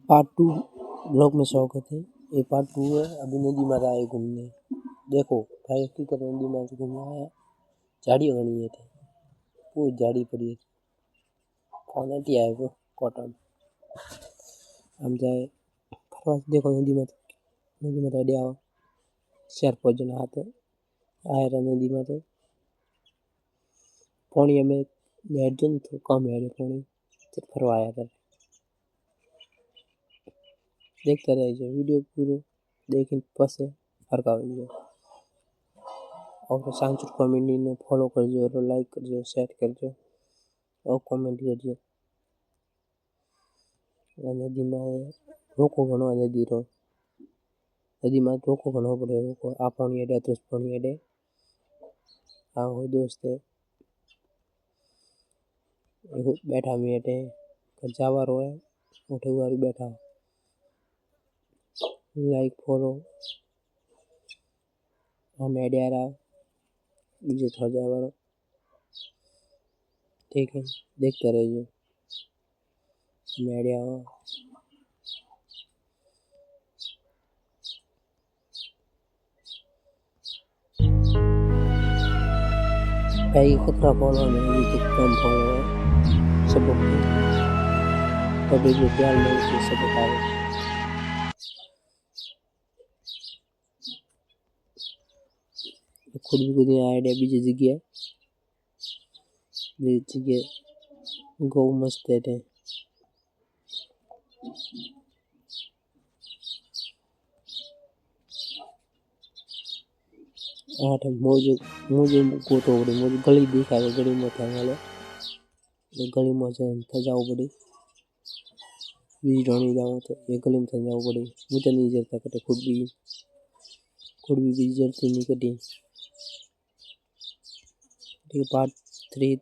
Part 2 blog में स्वागत है। ये पार्ट 2 है। अभी नदी में आए घूमने। देखो भाई हकीकत नदी में घूमने आया। झाड़ी बनी है थे पूरी झाड़ी पड़ी है। फोनटी आए वो कॉटन हम जाए फरवा। देखो नदी में तो अड्या 4-5 जना हाथ आए रहा नदी में। तो पानी में हेड जो तो कम है पानी फरवा आया था। देखते रहे वीडियो पूरा देखिन पसे फरका और सांचुर कॉमेडी ने फॉलो करजो और लाइक करजो शेयर करजो और कमेंट करजो। नदी में रोको घणो नदी में रोको घणो पड़े रोको आ पानी अडे तो पानी अडे आ हो दोस्त है बैठा में अटे जावा रो है उठे हुआ बैठा लाइक फॉलो हम अड्या रहा बीजे थोड़ा जावा ठीक है। देखते रहिए मेडिया भाई कितना फॉलो है अभी तक कम फॉलो है सब पब्लिक में प्यार नहीं से सब बताओ। खुद भी कुछ आइडिया बीजे जगह गौ मस्त है। आठ मोजो को तो बड़ी मोज गली दिखा गली में था वाले ये गली में से था जाओ बड़ी बीज ढोनी जाओ तो ये गली में था जाओ बड़ी मुझे नहीं जरता कटे खुद भी बीज जरती नहीं कटी। ठीक पार्ट 3